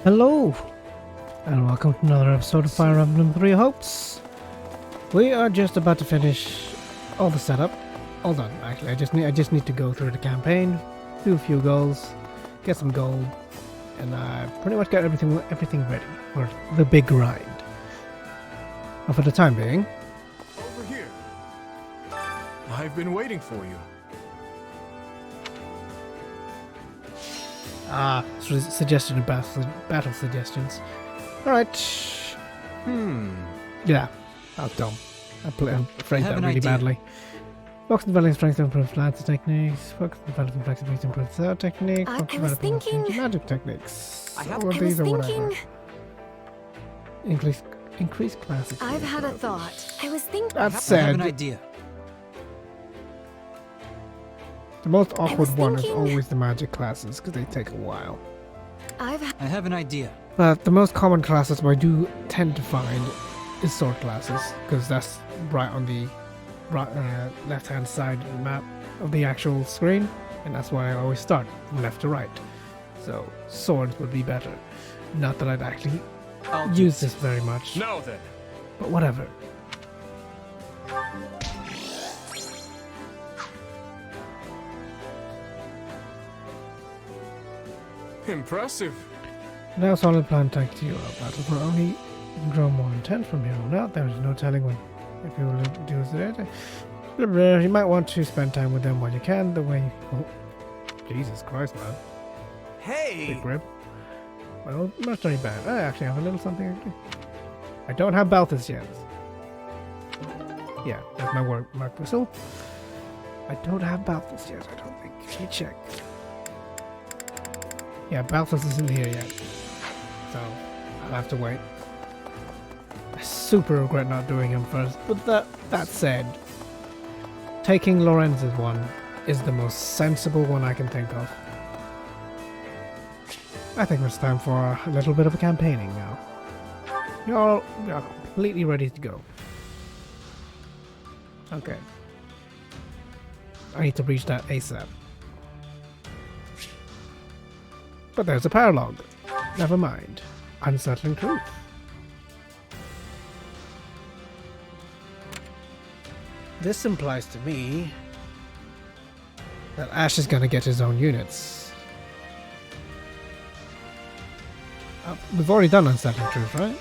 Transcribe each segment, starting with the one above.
Hello, and welcome to another episode of Fire Emblem 3 Hopes. We are just about to finish all the setup. All done, actually. I just need to go through the campaign, do a few goals, get some gold, and I pretty much got everything ready for the big grind. And for the time being, Over here. I've been waiting for you. suggested battle suggestions. Alright. Yeah, that was dumb. I phrased that really badly. Focus on developing strength to improve lance techniques. Focus on developing flexibility to improve third technique. Focus on developing magic techniques. Increase capacity. I've had a thought. I was thinking. That I have said, an idea. the most awkward one is always the magic classes because they take a while. I have an idea. But the most common classes I do tend to find is sword classes because that's right on the left-hand side of the map of the actual screen, and that's why I always start from left to right. So swords would be better. Not that I'd actually use this very much. Now then. But whatever. Impressive. Now solid plan takes you up. Battles will only grow more intense from here on out. There is no telling when. If you will do this, you might want to spend time with them while you can. The way. Oh, Jesus Christ, man! Hey. Big grip. Well, not very bad. I actually have a little something. Actually. I don't have Balthus yet. Yeah, that's my mark whistle. I don't have Balthus yet. I don't think. Let me check. Yeah, Balthus isn't here yet, so I'll have to wait. I super regret not doing him first, but that said, taking Lorenz's one is the most sensible one I can think of. I think it's time for a little bit of a campaigning now. You're completely ready to go. Okay. I need to reach that ASAP. But there's a paralog. Never mind. Unsettling truth. This implies to me that Ash is gonna get his own units. We've already done Unsettling Truth, right?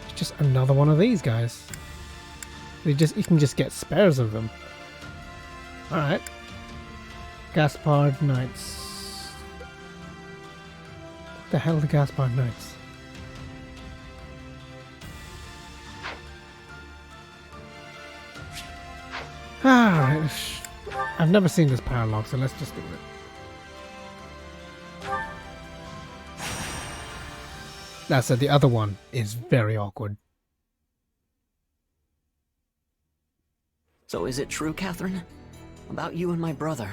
It's just another one of these guys. You can just get spares of them. Alright. Gaspard Knights. What the hell are the Gaspard Knights? Alright. I've never seen this paralog, so let's just do it. That said, the other one is very awkward. So is it true, Catherine? About you and my brother?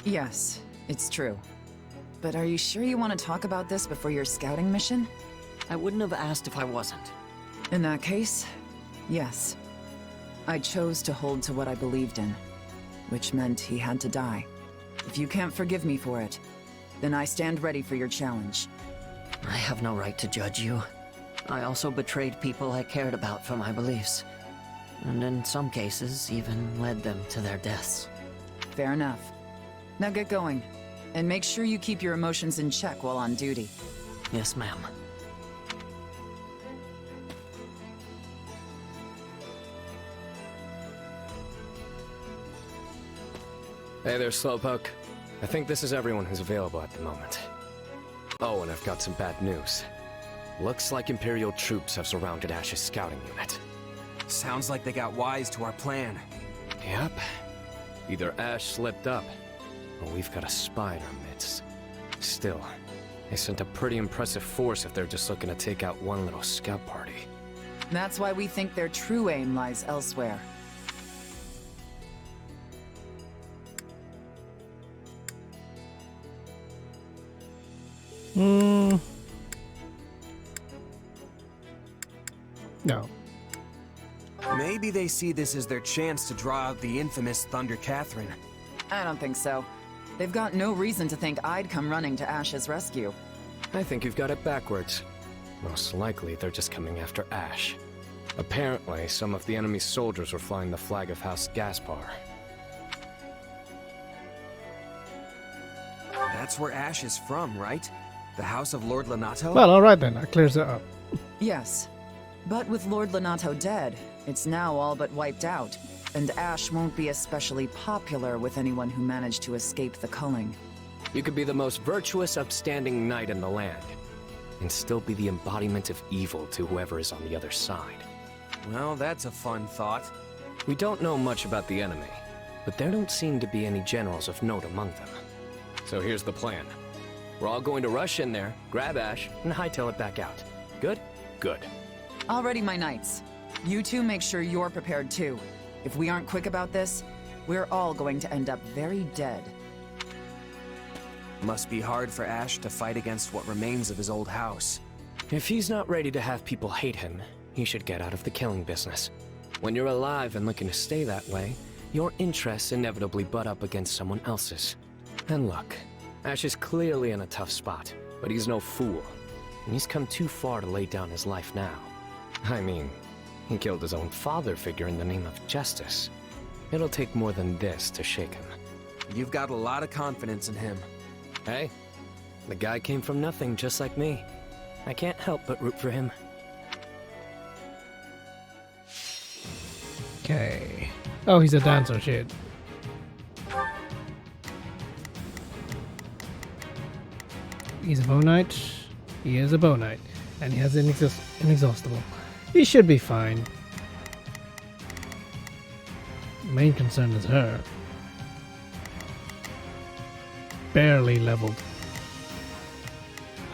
Yes, it's true. But are you sure you want to talk about this before your scouting mission? I wouldn't have asked if I wasn't. In that case, yes. I chose to hold to what I believed in, which meant he had to die. If you can't forgive me for it, then I stand ready for your challenge. I have no right to judge you. I also betrayed people I cared about for my beliefs. And in some cases, even led them to their deaths. Fair enough. Now get going, and make sure you keep your emotions in check while on duty. Yes, ma'am. Hey there, Slowpoke. I think this is everyone who's available at the moment. Oh, and I've got some bad news. Looks like Imperial troops have surrounded Ash's scouting unit. Sounds like they got wise to our plan. Yep. Either Ash slipped up, or we've got a spy in our midst. Still, they sent a pretty impressive force if they're just looking to take out one little scout party. That's why we think their true aim lies elsewhere. No. Maybe they see this as their chance to draw out the infamous Thunder Catherine. I don't think so. They've got no reason to think I'd come running to Ash's rescue. I think you've got it backwards. Most likely, they're just coming after Ash. Apparently, some of the enemy's soldiers were flying the flag of House Gaspar. That's where Ash is from, right? The House of Lord Lenato? Well, alright then, that clears it up. Yes. But with Lord Lenato dead, it's now all but wiped out, and Ash won't be especially popular with anyone who managed to escape the culling. You could be the most virtuous, upstanding knight in the land, and still be the embodiment of evil to whoever is on the other side. Well, that's a fun thought. We don't know much about the enemy, but there don't seem to be any generals of note among them. So here's the plan. We're all going to rush in there, grab Ash, and hightail it back out. Good? Good. Already, my knights. You two make sure you're prepared too. If we aren't quick about this, we're all going to end up very dead. Must be hard for Ash to fight against what remains of his old house. If he's not ready to have people hate him, he should get out of the killing business. When you're alive and looking to stay that way, your interests inevitably butt up against someone else's. And look, Ash is clearly in a tough spot, but he's no fool. And he's come too far to lay down his life now. I mean, he killed his own father figure in the name of justice. It'll take more than this to shake him. You've got a lot of confidence in him. Hey, the guy came from nothing just like me. I can't help but root for him. Okay. Oh, he's a dancer, shit. He's a bow knight. He is a bow knight. And he has inexhaustible. He should be fine. The main concern is her. Barely leveled.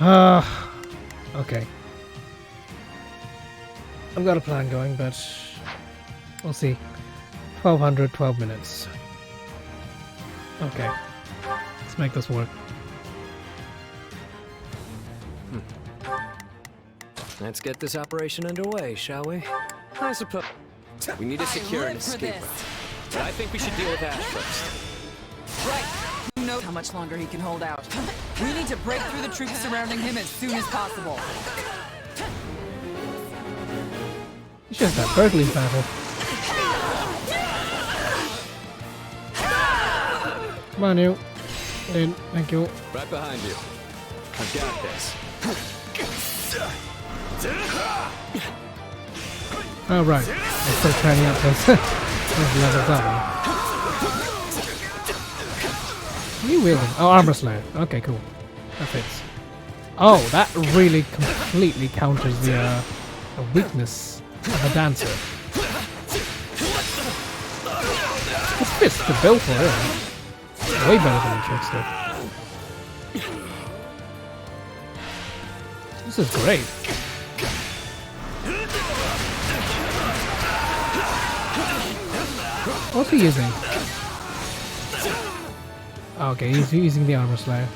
Okay. I've got a plan going, but we'll see. 1200, 12 minutes. Okay. Let's make this work. Let's get this operation underway, shall we? I suppose we need to secure an escape route. But I think we should deal with Ash first. Right. Who knows how much longer he can hold out? We need to break through the troops surrounding him as soon as possible. It's just that Berkeley's battle. Come on, you. In. Thank you. Right behind you. I've got this. Oh, right. I'm still training up those, those levels up. What are you wielding? Oh, armor slayer. Okay, cool. That fits. Oh, that really completely counters the weakness of a dancer. This fits the bill for it. Way better than a trickster. This is great. What's he using? Okay, he's using the armor slayer.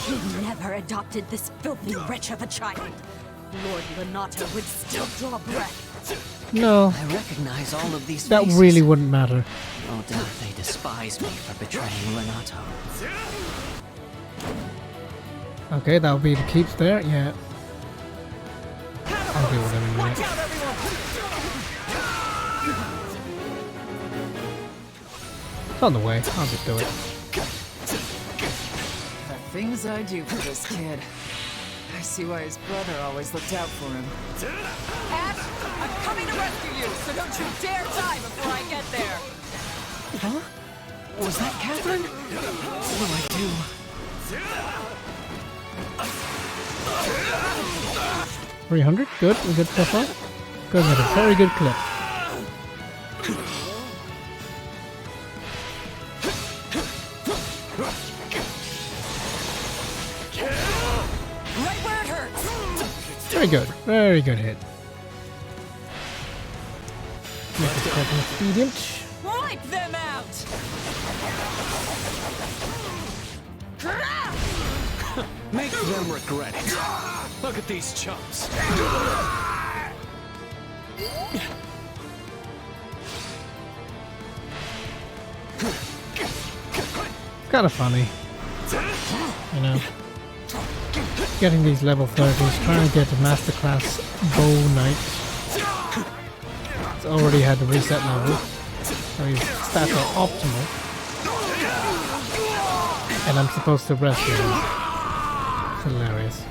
He never adopted this filthy wretch of a child. Lord Lenato would still draw breath. No, I recognize all of these that faces. really wouldn't matter. No doubt they despise me for betraying Lenato. Okay, that'll be the keeps there, yeah. I'll deal with them in a minute. It's on the way, I'll just do it. The things I do for this kid. I see why his brother always looked out for him. Ash, I'm coming to rescue you, so don't you dare die before I get there! Huh? Was that Catherine? What do I do? 300, good, we're good so far. Going at a very good clip. Right where it hurts! Very good hit. Make this quite expedient. Wipe them out! Make them regret it. Look at these chumps. Kind of funny, you know. Getting these level 30s, trying to get a masterclass bow knight. It's already had the reset level, so his stats are optimal. And I'm supposed to rescue him. It's hilarious.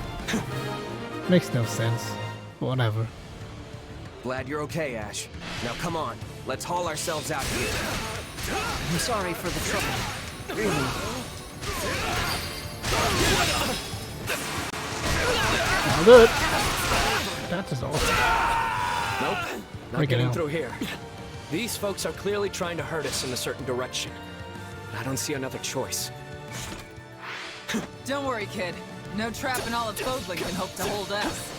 Makes no sense, but whatever. Glad you're okay, Ash. Now come on, let's haul ourselves out of here. I'm sorry for the trouble. Really. I'll do it. That is awesome. Nope, not getting through here. These folks are clearly trying to hurt us in a certain direction. I don't see another choice. Don't worry, kid. No trap in all of Bodling can hope to hold us.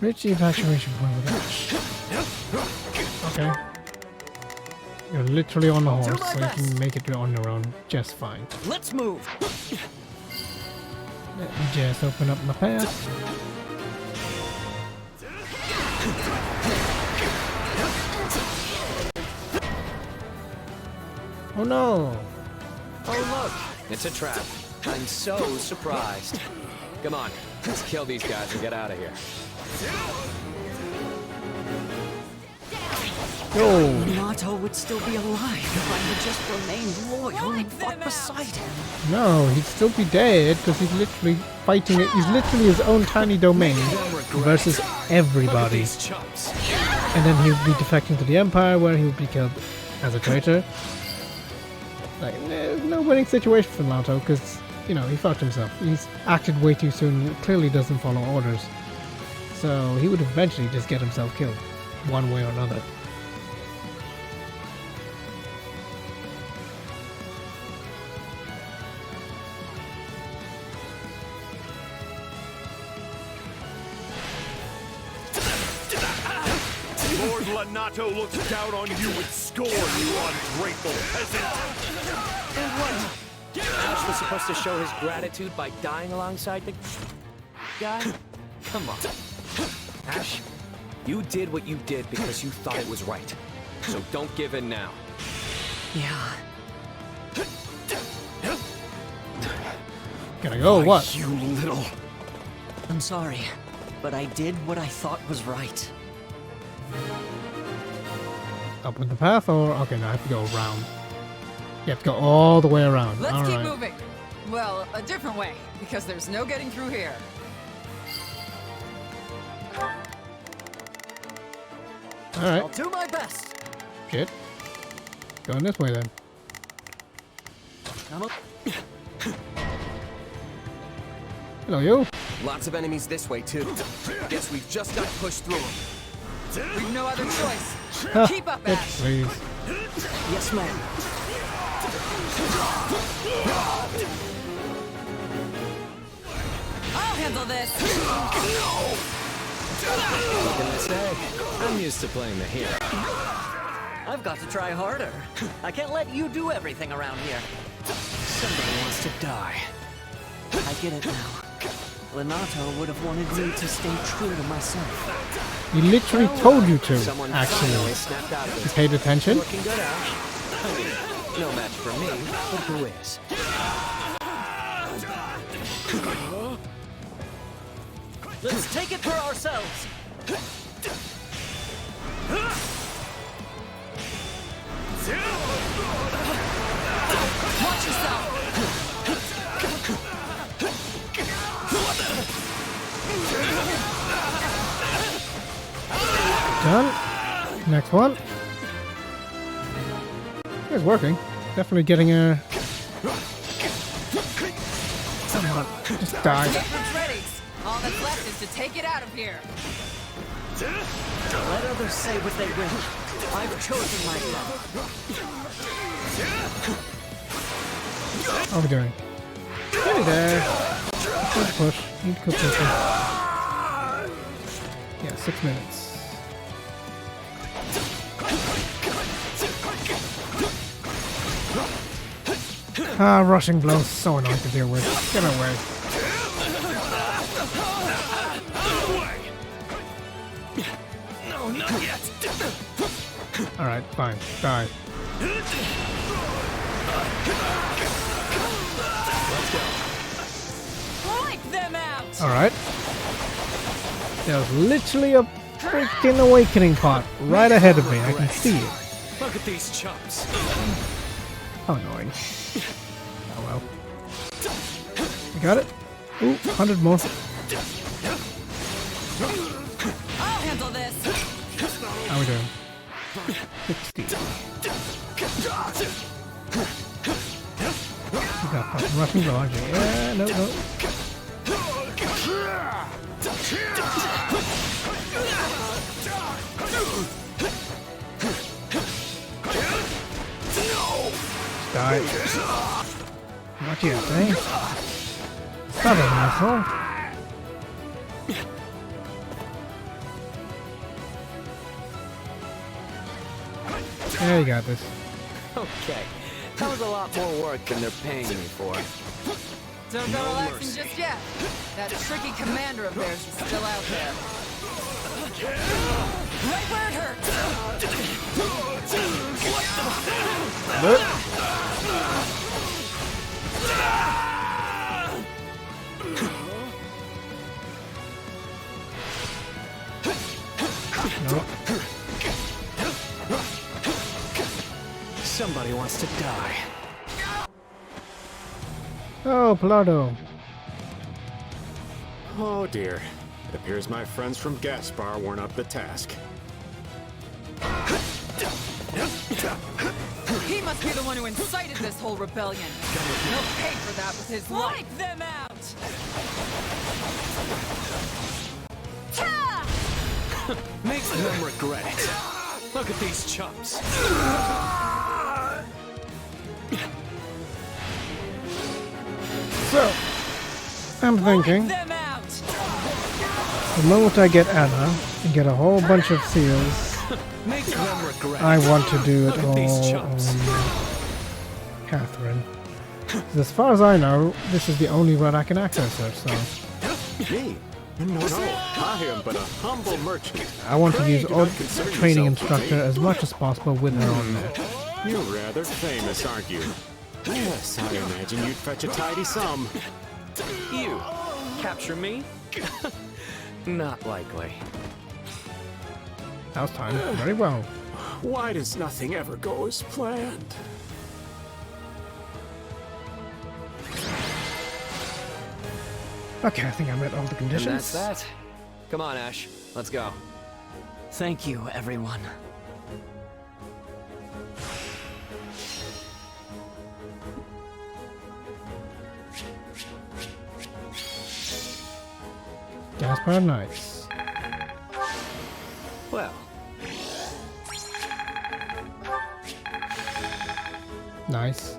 Reach the evacuation point with Ash. Okay. You're literally on the horse, so you can make it on your own just fine. Let's move. Let me just open up my path. Oh no! Oh look, it's a trap. I'm so surprised. Come on, let's kill these guys and get out of here. Yo! Renato would still be alive if I had just remained loyal and fought beside him. No, he'd still be dead because he's literally fighting it. He's literally his own tiny domain versus everybody. And then he would be defecting to the Empire where he would be killed as a traitor. Like, no winning situation for Nato because, you know, he fucked himself. He's acted way too soon, clearly doesn't follow orders. So he would eventually just get himself killed, one way or another. Lord Lanato looks down on you with scorn, you ungrateful peasant! And what? Ash was supposed to show his gratitude by dying alongside the guy? Come on. Ash, you did what you did because you thought it was right. So don't give in now. Yeah. Gotta go, what? You little... I'm sorry, but I did what I thought was right. Up with the path, or okay, no, I have to go around. You have to go all the way around. Let's all keep right. moving. Well, a different way, because there's no getting through here. All right. I'll do my best. Shit. Going this way then. I'm a Hello, you. Lots of enemies this way, too. Guess we've just got to push through them. We've no other choice. Ah, Keep up, bitch, Ash. please. yes, ma'am. I'll handle this. What can I say? I'm used to playing the hero. I've got to try harder. I can't let you do everything around here. Somebody wants to die. I get it now. Lenato would have wanted me to stay true to myself. He literally told you to, Someone finally actually. snapped out of You this. paid attention? Looking good, Ash. I mean, no match for me, but who is? Let's take it for ourselves. Watch yourself. Done. Next one. It's working. Definitely getting a... Come on, just die. Shepard's ready. All that's left is to take it out of here. Let others say what they will. I've chosen my path. How are we doing? Hey there. Need to push. Need to go pushing. Yeah, 6 minutes. Ah, rushing blows, so annoying to deal with. Get away. No, not yet. Alright, fine. Die. Wipe them out! Alright. There's literally a freaking awakening pot right ahead of me. I can see it. Look at these chumps. How annoying. Oh well. You got it? Ooh, 100 more. I'll handle this! How we doing? 60. You got fucking rushing blow, aren't you? Yeah, no, no. Die. Not yet, eh? Stop it, asshole. Yeah, you got this. Okay, that was a lot more work than they're paying me for. Don't go relaxing just yet. That tricky commander of theirs is still out there. Right where it hurts! Nope. Somebody wants to die. Oh, Plato. Oh dear. It appears my friends from Gaspar weren't up to task. He must be the one who incited this whole rebellion. He'll pay for that with his life. Wipe them out! Makes them regret it. Look at these chumps. So, I'm thinking, Them out! the moment I get Anna and get a whole bunch of seals, Makes them regret I want to do it Look at these all chumps. on Catherine. 'Cause as far as I know, this is the only route I can access her, so Me? No, I am but a humble merchant. I want to use Do all not concern training yourself with instructor me. as much as possible with her on there. You're rather famous, aren't you? Yes, I imagine you'd fetch a tidy sum. You capture me? Not likely. That was timed very well. Why does nothing ever go as planned? Okay, I think I met all the And conditions. that's that. Come on, Ash. Let's go. Thank you, everyone. Gaspar Knights. Well, Nice.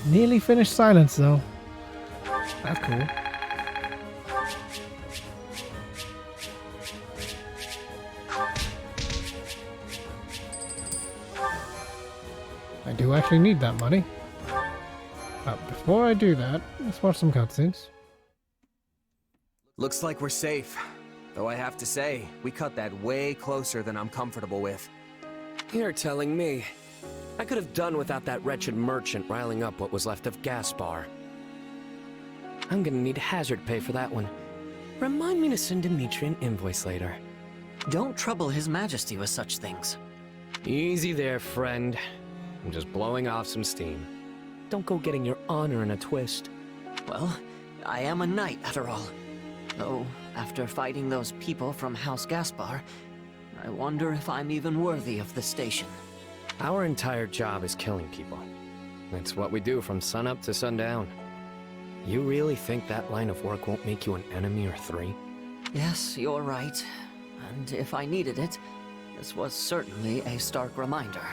Nearly finished Silence, though. That's cool. I do actually need that money. But before I do that, let's watch some cutscenes. Looks like we're safe. Though I have to say, we cut that way closer than I'm comfortable with. you're telling me. I could have done without that wretched merchant riling up what was left of Gaspar. I'm gonna need hazard pay for that one. Remind me to send Dimitri an invoice later. Don't trouble His Majesty with such things. Easy there, friend. I'm just blowing off some steam. Don't go getting your honor in a twist. Well, I am a knight, after all. Though, after fighting those people from House Gaspar, I wonder if I'm even worthy of the station. Our entire job is killing people. It's what we do from sunup to sundown. You really think that line of work won't make you an enemy or three? Yes, you're right. And if I needed it, this was certainly a stark reminder.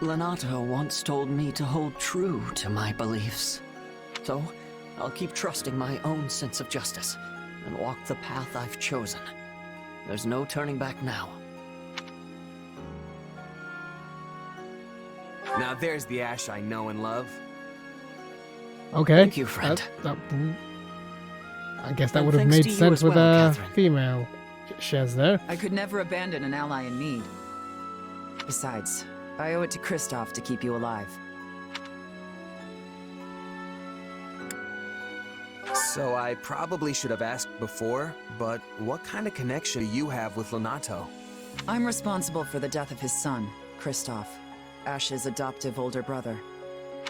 Lenato once told me to hold true to my beliefs. So, I'll keep trusting my own sense of justice and walk the path I've chosen. There's no turning back now. Now there's the Ash I know and love. Okay. Thank you, friend. I guess that And would have thanks made to you sense as with well, a Catherine. female Shez there. I could never abandon an ally in need. Besides, I owe it to Kristoff to keep you alive. So I probably should have asked before, but what kind of connection do you have with Lonato? I'm responsible for the death of his son, Kristoff, Ash's adoptive older brother.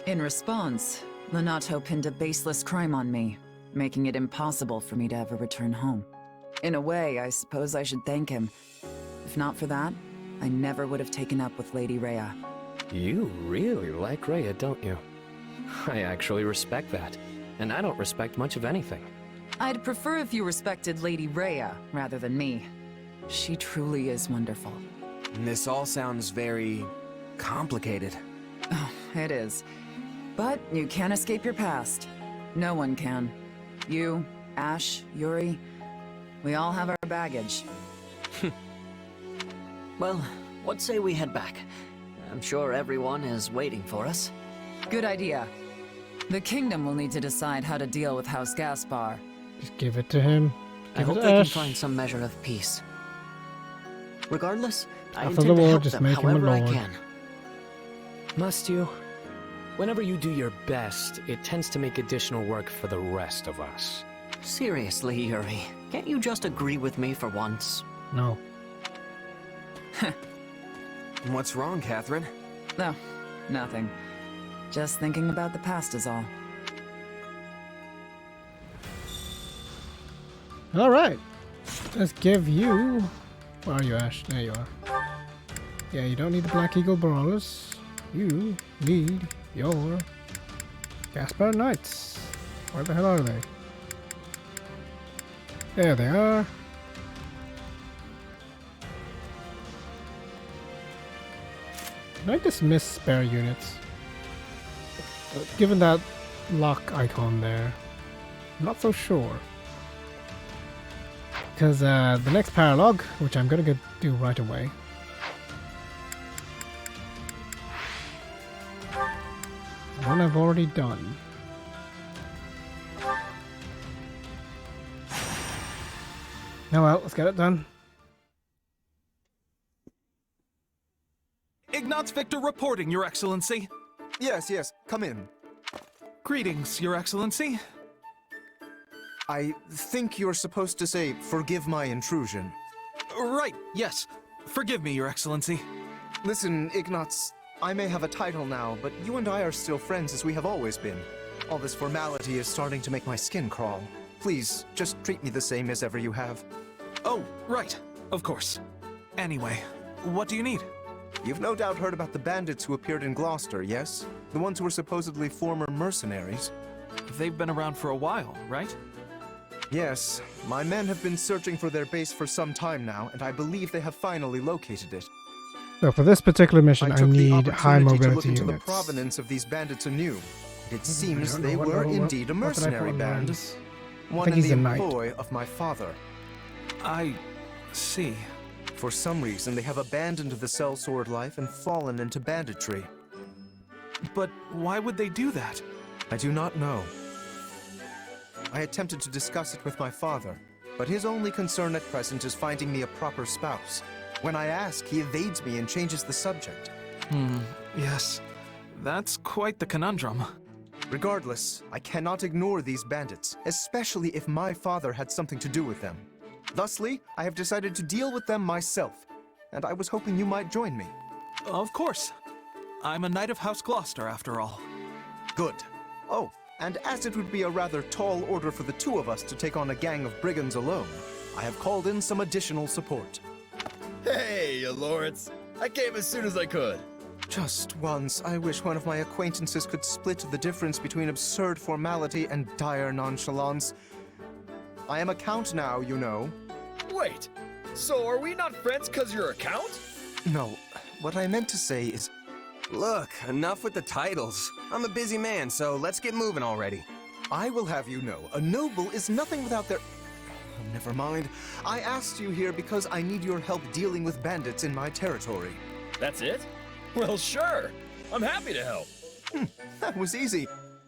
In response, Lonato pinned a baseless crime on me, making it impossible for me to ever return home. In a way, I suppose I should thank him. If not for that, I never would have taken up with Lady Rhea. You really like Rhea, don't you? I actually respect that. And I don't respect much of anything. I'd prefer if you respected Lady Rhea rather than me. She truly is wonderful. This all sounds very complicated. Oh, it is. But you can't escape your past. No one can. You, Ash, Yuri, we all have our baggage. Well, what say we head back? I'm sure everyone is waiting for us. Good idea. The kingdom will need to decide how to deal with House Gaspar. Just give it to him. I Give hope it they to can Ash. find some measure of peace. Regardless, I After intend the to war, help just them make him a however I lord. can. Must you? Whenever you do your best, it tends to make additional work for the rest of us. Seriously, Yuri, can't you just agree with me for once? No. What's wrong, Catherine? No, nothing. Just thinking about the past is all. Alright. Let's give you... Where are you, Ash? There you are. Yeah, you don't need the Black Eagle Brawlers. You need your Gaspar Knights. Where the hell are they? There they are. Can I dismiss spare units? Given that lock icon there, I'm not so sure. Because the next paralogue, which I'm gonna go do right away, is one I've already done. Oh well, let's get it done. Ignatz Victor reporting, Your Excellency. Yes, come in. Greetings, Your Excellency. I think you're supposed to say, forgive my intrusion. Right, yes. Forgive me, Your Excellency. Listen, Ignatz, I may have a title now, but you and I are still friends as we have always been. All this formality is starting to make my skin crawl. Please, just treat me the same as ever you have. Oh, right. Of course. Anyway, what do you need? You've no doubt heard about the bandits who appeared in Gloucester, yes? The ones who were supposedly former mercenaries. They've been around for a while, right? Yes, my men have been searching for their base for some time now, and I believe they have finally located it. So for this particular mission, I took the need high opportunity to look mobility into the units. provenance of these bandits anew. It seems don't know they what- were what- indeed a what did I put mercenary on band. Rams? One think in he's the a knight. employ of my father. I see. For some reason, they have abandoned the sellsword life and fallen into banditry. But why would they do that? I do not know. I attempted to discuss it with my father, but his only concern at present is finding me a proper spouse. When I ask, he evades me and changes the subject. Yes. That's quite the conundrum. Regardless, I cannot ignore these bandits, especially if my father had something to do with them. Thusly, I have decided to deal with them myself, and I was hoping you might join me. Of course. I'm a knight of House Gloucester, after all. Good. Oh, and as it would be a rather tall order for the two of us to take on a gang of brigands alone, I have called in some additional support. Hey, you lords. I came as soon as I could. Just once, I wish one of my acquaintances could split the difference between absurd formality and dire nonchalance. I am a count now, you know. Wait, so are we not friends because you're a count? No, what I meant to say is... Look, enough with the titles. I'm a busy man, so let's get moving already. I will have you know, a noble is nothing without their... Oh, never mind. I asked you here because I need your help dealing with bandits in my territory. That's it? Well, sure. I'm happy to help. That was easy.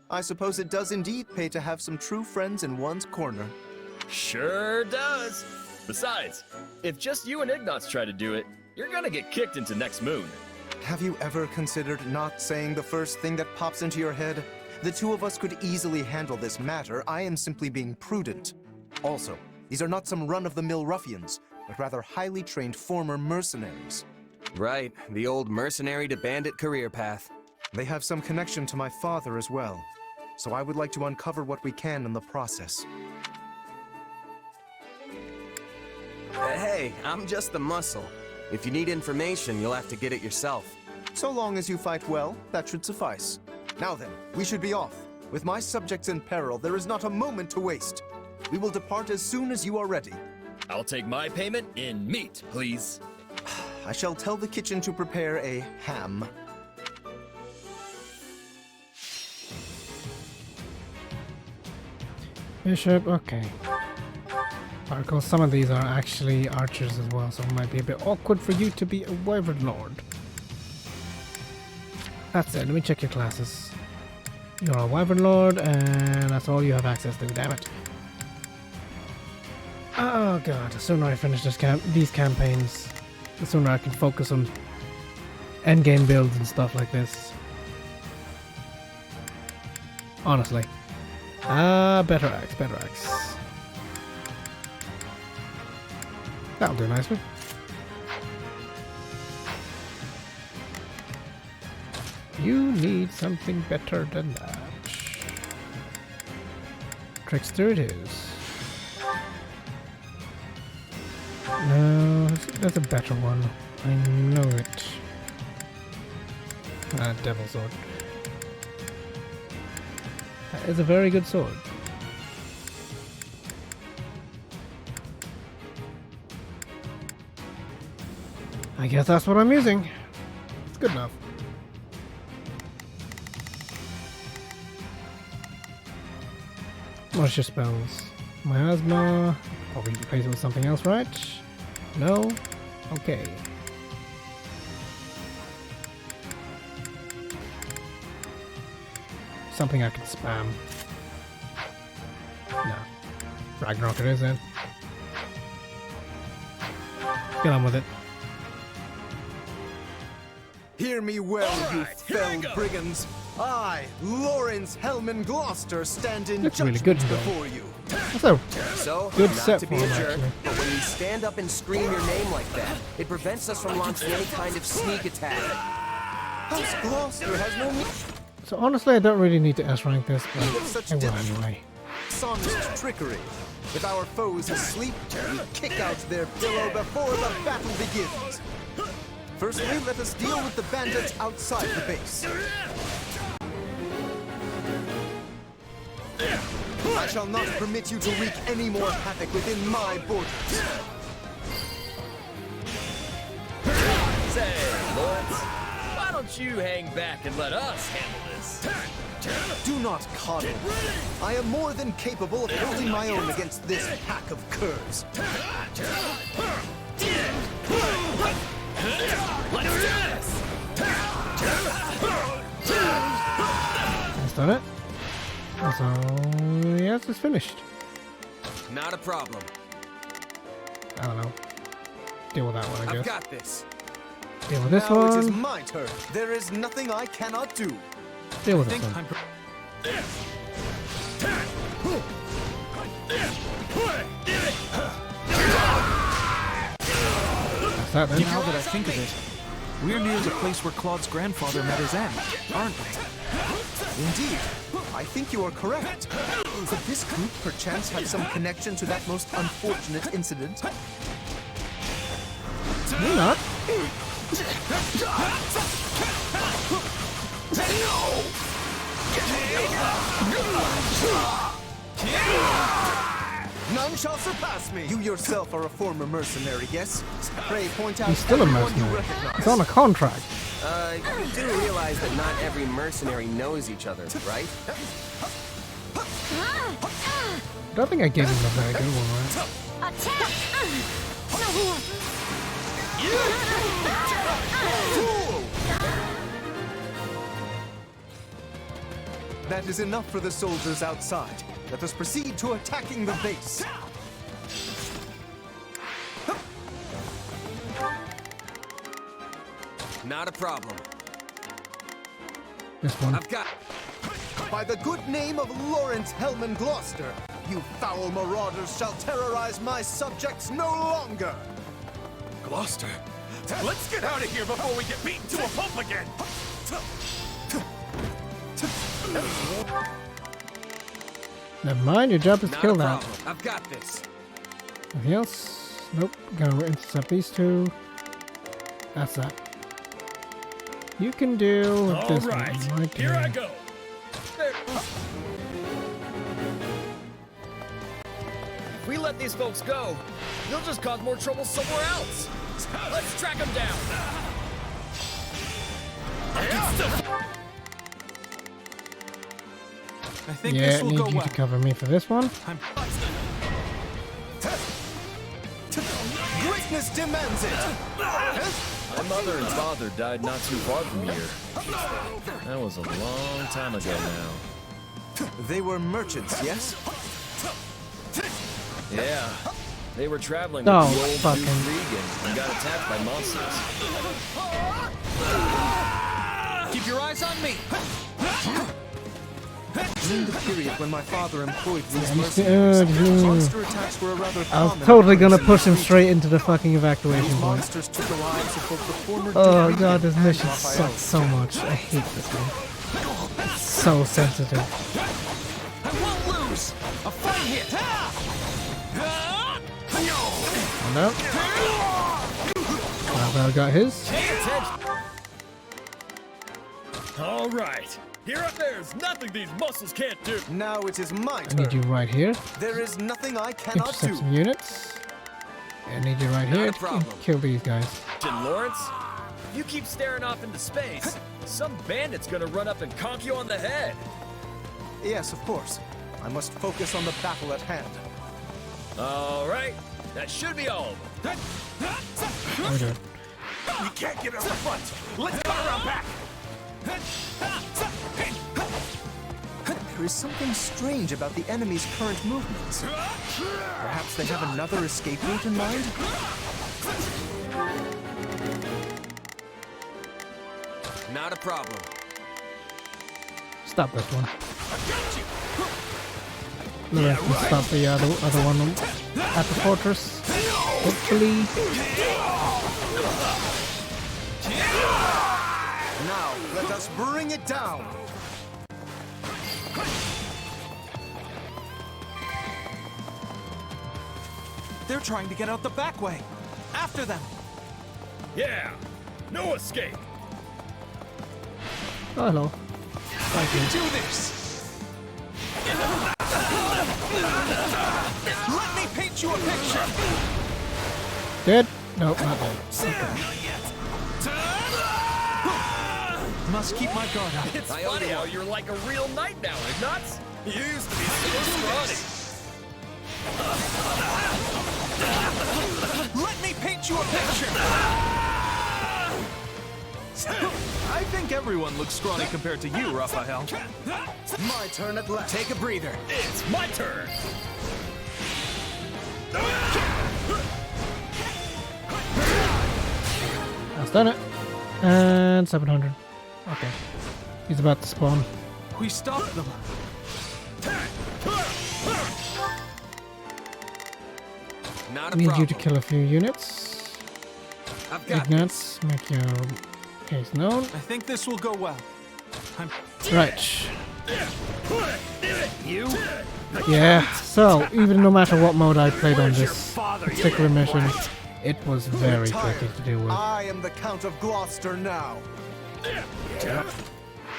I suppose it does indeed pay to have some true friends in one's corner. Sure does. Besides, if just you and Ignatz try to do it, you're gonna get kicked into next moon. Have you ever considered not saying the first thing that pops into your head? The two of us could easily handle this matter. I am simply being prudent. Also, these are not some run-of-the-mill ruffians, but rather highly trained former mercenaries. Right, the old mercenary to bandit career path. They have some connection to my father as well, so I would like to uncover what we can in the process. Hey, I'm just the muscle. If you need information, you'll have to get it yourself. So long as you fight well, that should suffice. Now then, we should be off. With my subjects in peril, there is not a moment to waste. We will depart as soon as you are ready. I'll take my payment in meat, please. I shall tell the kitchen to prepare a ham. Bishop, okay. Of course, some of these are actually archers as well, so it might be a bit awkward for you to be a Wyvern Lord. That's it, let me check your classes. You're a Wyvern Lord, and that's all you have access to, damn it. Oh god, the sooner I finish these campaigns, the sooner I can focus on endgame builds and stuff like this. Honestly. Better axe, better axe. That'll do nicely. You need something better than that. Trickster it is. No, that's a better one. I know it. Devil Sword. That is a very good sword. I guess that's what I'm using. It's good enough. What's your spells? Miasma. Probably replace it with something else, right? No? Okay. Something I can spam. No. Ragnarok it is then. Get on with it. Hear me well, you fell brigands. I, Lawrence Hellman Gloucester, stand in Looks judgment really good, though. before you. That's a So, good not set to for be a him, jerk, actually. but when you stand up and scream your name like that, it prevents us from launching any kind of sneak attack. House Gloucester has no need. So honestly, I don't really need to S-rank this, but Such I will anyway. dishonest trickery. With our foes asleep, we kick out their pillow before the battle begins. Firstly, let us deal with the bandits outside the base. I shall not permit you to wreak any more havoc within my borders. Say, Lawrence, why don't you hang back and let us handle this? Do not coddle. I am more than capable of holding my own against this pack of curs. Let's do this! That's done it. So, yes, it's finished. Not a problem. I don't know. Deal with that one, I guess. I've got this. Deal with this Now one. it is my turn. There is nothing I cannot do. Deal with this one. That's that then. Now that I think of it, we're near the place where Claude's grandfather met his end, aren't we? Indeed. I think you are correct. Could this group perchance have some connection to that most unfortunate incident? Maybe not. None shall surpass me! You yourself are a former mercenary, yes? Pray point out He's still a everyone you mercenary. recognize. It's on a contract. You do realize that not every mercenary knows each other, right? I don't think I gave him a very good one, right? Attack! That is enough for the soldiers outside. Let us proceed to attacking the base. Not a problem. This one. I've got... By the good name of Lawrence Hellman Gloucester, you foul marauders shall terrorize my subjects no longer! Gloucester? Let's get out of here before we get beaten to a pulp again! Never mind, your job is to Not kill a that. problem. I've got this. Anything else? Nope. Gotta intercept these two. That's that. You can deal with this one. My here I turn. go. If we let these folks go, they'll just cause more trouble somewhere else. Let's track them down. I think Yeah, this I will need go you well. to cover me for this one. Greatness demands it! My mother and father died not too far from here. That was a long time ago now. They were merchants, yes? Yeah. They were traveling Oh, with the old fucking- Duke Regan and got attacked by monsters. Keep your eyes on me! During the period when my father employed these Yeah, mercenaries, monster attacks were a rather I was common totally gonna occurrence push in him the straight into the fucking evacuation These point. monsters took the lives of both the former Oh Duke god, this and mission Raphael. sucks so much. I hate this one. It's so sensitive. I won't lose! A fight hit! Oh no. Raphael got his. All right. Here up there's nothing these muscles can't do. Now it is my I need turn. you right here. There is nothing I cannot Intercept do. some units. I need you right here a to problem. kill these guys. Lawrence, if you keep staring off into space, some bandit's gonna run up and conk you on the head. Yes, of course. I must focus on the battle at hand. All right. That should be all of them. How we doing? We can't get us the front! Let's cut around back! There is something strange about the enemy's current movements. Perhaps they have another escape route in mind? Not a problem. Stop this one. The rest can stop the other one at the fortress. Hopefully. Now, let us bring it down! They're trying to get out the back way. After them. Yeah. No escape. Oh, hello. I can do this. Let me paint you a picture. Dead? Nope, not dead. Okay. Must keep my guard up. It's funny how you're like a real knight now, Ignatz. You used to be so scrawny. Let me paint you a picture. I think everyone looks scrawny compared to you, Raphael. My turn at last. Take a breather. It's my turn. That's done it. And 700. Okay. He's about to spawn. We stopped them. Not a Need problem. you to kill a few units. I've got Ignatz, make your case known. I think this will go well. Right. You? Yeah, so even no matter what mode I played on this particular mission, it was very tricky to deal with. I am the Count of Gloucester now.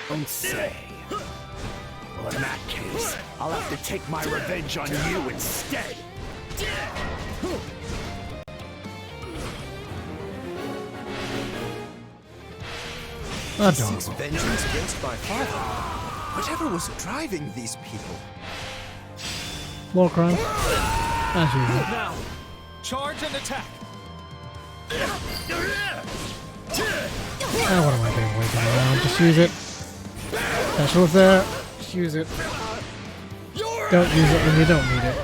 Don't say. Well, in that case, I'll have to take my revenge on you instead. Adorable. Seeks vengeance against my father. Whatever was driving these people? War crime. As usual. Now, charge and attack. What am I doing waiting around? Just use it. Special's there. Just use it. Don't use it when you don't need it.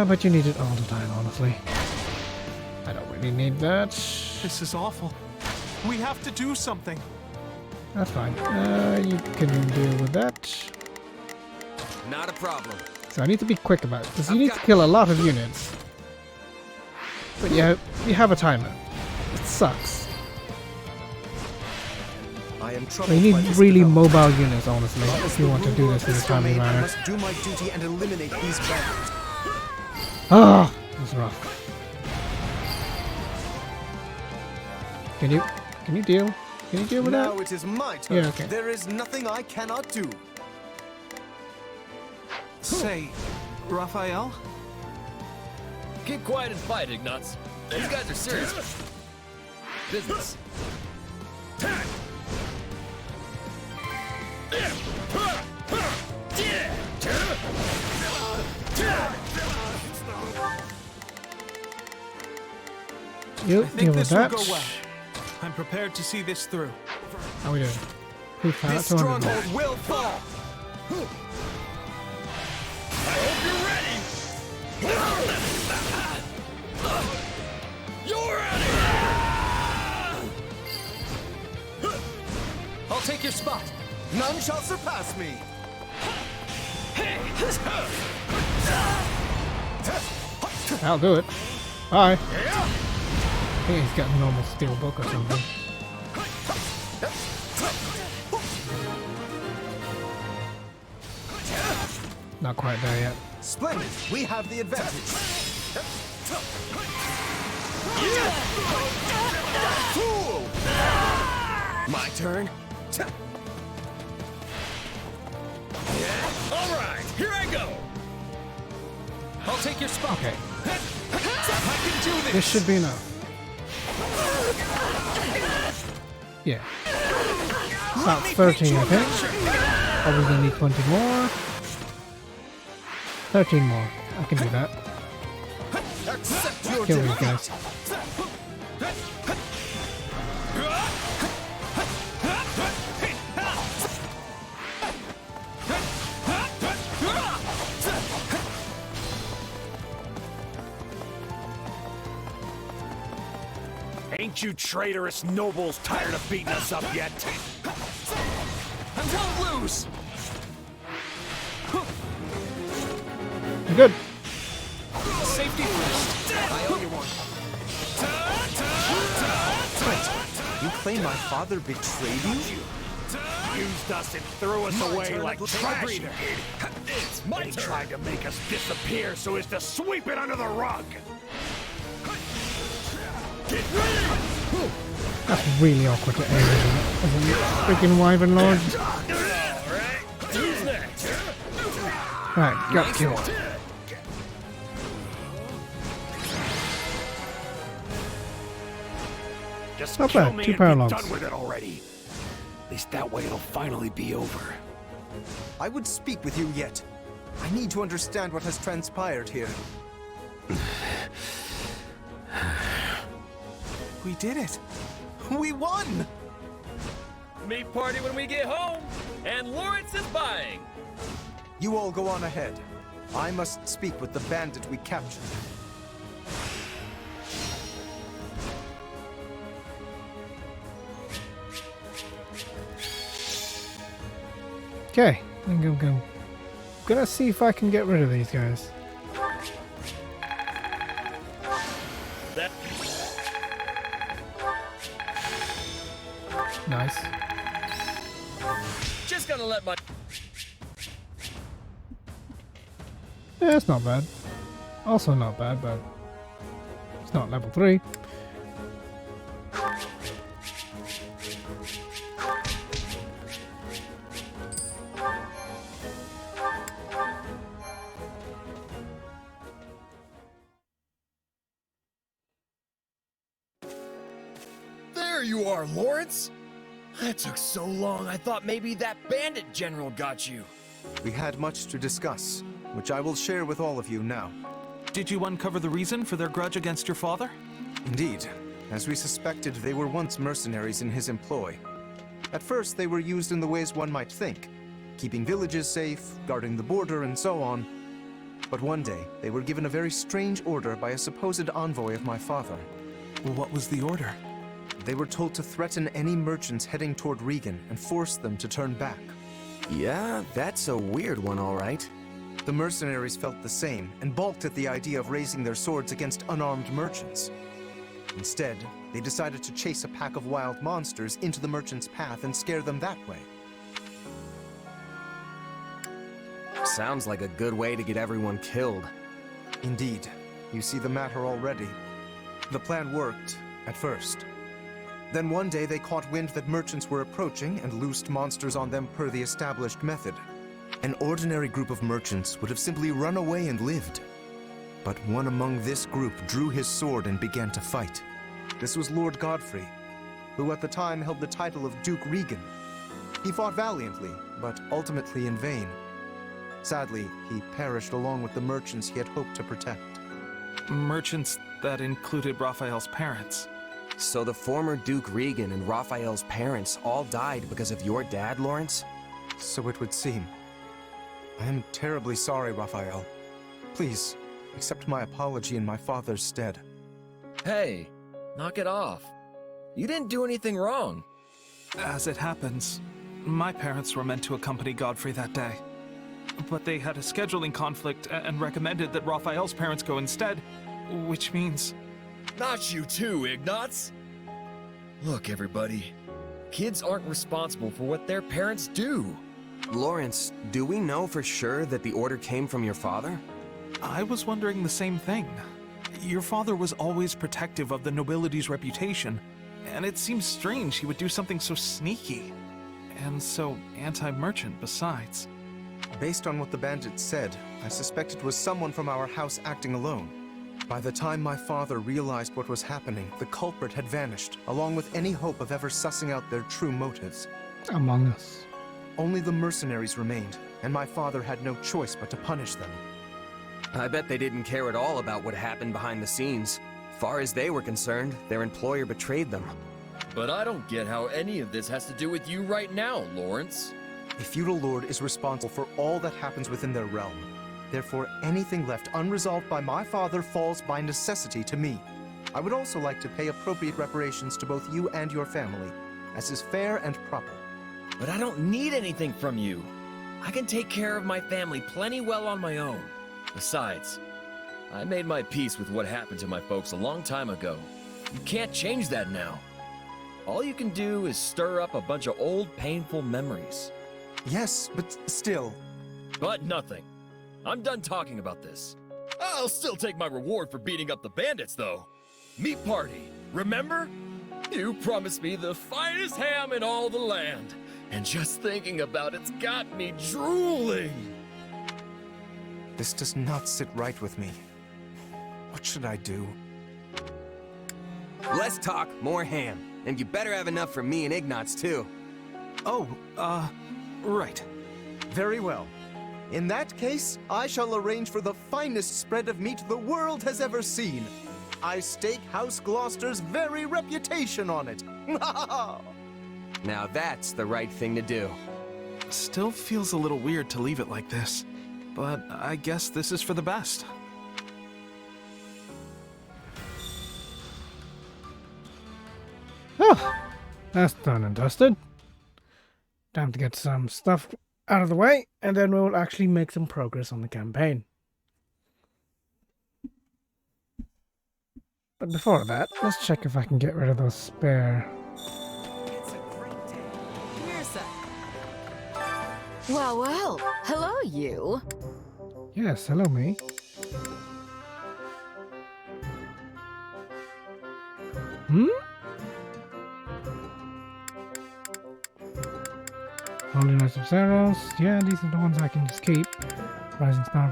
But you need it all the time, honestly. I don't really need that. This is awful. We have to do something. That's fine. You can deal with that. Not a problem. So I need to be quick about it, because you need to kill a lot of units. But yeah, you have a timer. It sucks. I am So you need really mobile units, honestly, if you want to do this in a timely I manner. must do my duty and eliminate these bandits. Ah, that's rough. Can you deal? Can you deal with Now that? it is my turn. Yeah, okay. There is nothing I cannot do. Say, Raphael? Keep quiet and fight, Ignatz. These guys are serious business. You I think deal with this will that. go well. I'm prepared to see this through. How we doing? Who's This 200 stronghold more. will fall. I hope you're ready. You're out of here. I'll take your spot. None shall surpass me. I'll do it. Bye. I think he's got a normal steel book or something. Not quite there yet. Splendid. We have the advantage. Fool! My turn. All right, here I go. I'll take your spot. Okay. I can do this! This should be enough. Yeah. About 13, I think. Probably gonna need 20 more. 13 more. I can do that. Accept your Kill these guys. Ain't you traitorous nobles tired of beating us up yet? I won't lose! Good. Safety first. I owe you one. You claim my father betrayed you? Used us and threw us away turn. like Let's trash. breathe. It's my They turn. tried to make us disappear so as to sweep it under the rug. Get ready. That's really awkward to aim, isn't it? As a freaking wyvern lord. All right. Who's next? Right, got killed. Just Not kill bad, me 2 and power be logs. done with it already. At least that way it'll finally be over. I would speak with you yet. I need to understand what has transpired here. We did it! We won! Meat party when we get home, and Lawrence is buying. You all go on ahead. I must speak with the bandit we captured. Okay, I'm gonna see if I can get rid of these guys. That Nice. just gonna let my Yeah, it's not bad. Also not bad, but it's not level 3. There you are, Lawrence. That took so long. I thought maybe that bandit general got you. We had much to discuss, which I will share with all of you now. Did you uncover the reason for their grudge against your father? Indeed, as we suspected, they were once mercenaries in his employ. At first, they were used in the ways one might think, keeping villages safe, guarding the border, and so on. But one day, they were given a very strange order by a supposed envoy of my father. What was the order? They were told to threaten any merchants heading toward Regan and force them to turn back. Yeah, that's a weird one, all right. The mercenaries felt the same and balked at the idea of raising their swords against unarmed merchants. Instead, they decided to chase a pack of wild monsters into the merchants' path and scare them that way. Sounds like a good way to get everyone killed. Indeed. You see the matter already. The plan worked, at first. Then one day they caught wind that merchants were approaching and loosed monsters on them per the established method. An ordinary group of merchants would have simply run away and lived. But one among this group drew his sword and began to fight. This was Lord Godfrey, who at the time held the title of Duke Regan. He fought valiantly, but ultimately in vain. Sadly, he perished along with the merchants he had hoped to protect. Merchants that included Raphael's parents. So the former Duke Regan and Raphael's parents all died because of your dad, Lawrence? So it would seem. I am terribly sorry, Raphael. Please, accept my apology in my father's stead. Hey, knock it off. You didn't do anything wrong. As it happens, my parents were meant to accompany Godfrey that day. But they had a scheduling conflict and recommended that Raphael's parents go instead, which means... Not you too, Ignatz! Look, everybody. Kids aren't responsible for what their parents do. Lawrence, do we know for sure that the order came from your father? I was wondering the same thing. Your father was always protective of the nobility's reputation, and it seems strange he would do something so sneaky. And so anti-merchant besides. Based on what the bandits said, I suspect it was someone from our house acting alone. By the time my father realized what was happening, the culprit had vanished, along with any hope of ever sussing out their true motives. Among Us. Only the mercenaries remained, and my father had no choice but to punish them. I bet they didn't care at all about what happened behind the scenes. Far as they were concerned, their employer betrayed them. But I don't get how any of this has to do with you right now, Lawrence. A feudal lord is responsible for all that happens within their realm. Therefore, anything left unresolved by my father falls by necessity to me. I would also like to pay appropriate reparations to both you and your family, as is fair and proper. But I don't need anything from you. I can take care of my family plenty well on my own. Besides, I made my peace with what happened to my folks a long time ago. You can't change that now. All you can do is stir up a bunch of old, painful memories. Yes, but still... But nothing. I'm done talking about this. I'll still take my reward for beating up the bandits, though. Meat party, remember? You promised me the finest ham in all the land. And just thinking about it's got me drooling. This does not sit right with me. What should I do? Less talk, more ham. And you better have enough for me and Ignatz, too. Oh, right. Very well. In that case, I shall arrange for the finest spread of meat the world has ever seen. I stake House Gloucester's very reputation on it. Now that's the right thing to do. Still feels a little weird to leave it like this, but I guess this is for the best. Oh, that's done and dusted. Time to get some stuff out of the way, and then we'll actually make some progress on the campaign. But before that, let's check if I can get rid of those spare... Well, well. Hello, you. Yes, hello me. Holy Knights of Saros. Yeah, these are the ones I can just keep. Rising Star.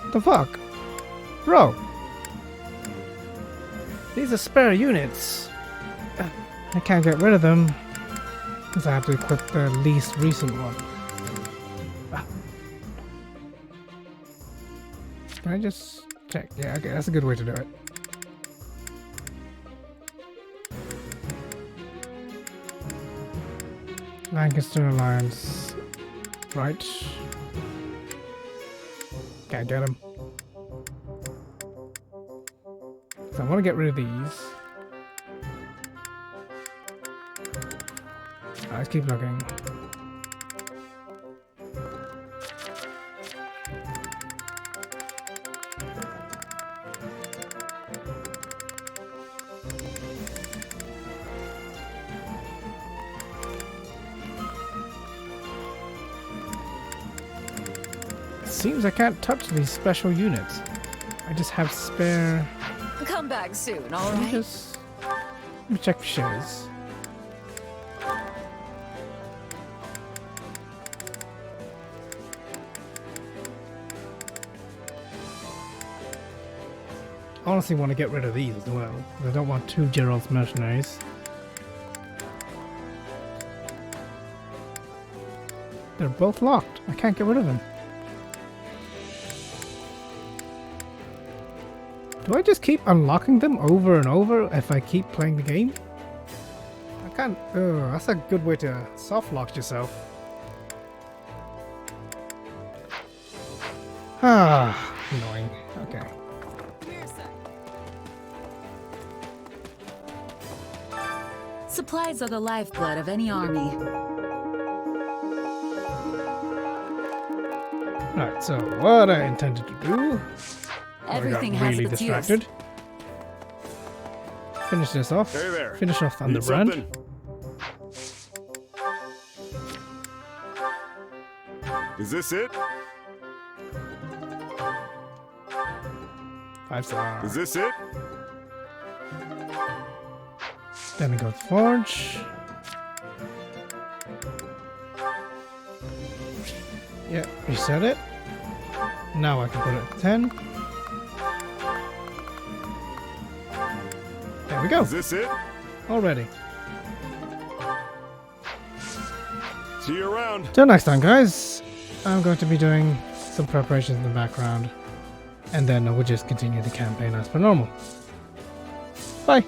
What the fuck? Bro! These are spare units. I can't get rid of them because I have to equip the least recent one. Can I just Check. Yeah, okay, that's a good way to do it. Lancaster Alliance. Right. Can't get him. So I want to get rid of these. Let's keep looking. Seems I can't touch these special units. I just have spare. Come back soon, Let me alright? just let me check for shares. I honestly want to get rid of these as well. I don't want 2 Gerald's mercenaries. They're both locked. I can't get rid of them. Do I just keep unlocking them over and over if I keep playing the game? I can't. Ugh, that's a good way to soft lock yourself. Ah, annoying. Okay. Supplies are the lifeblood of any army. Right, so what I intended to do. Everything I got has really its distracted. Finish this off. Hey there. Finish off on the Need brand. something? Is this it? 5-star. Is this it? Then we go to Forge. Yeah, reset it. Now I can put it at 10. There we go. Is this it? Already. See you around. Till next time, guys. I'm going to be doing some preparations in the background. And then we'll just continue the campaign as per normal. Bye.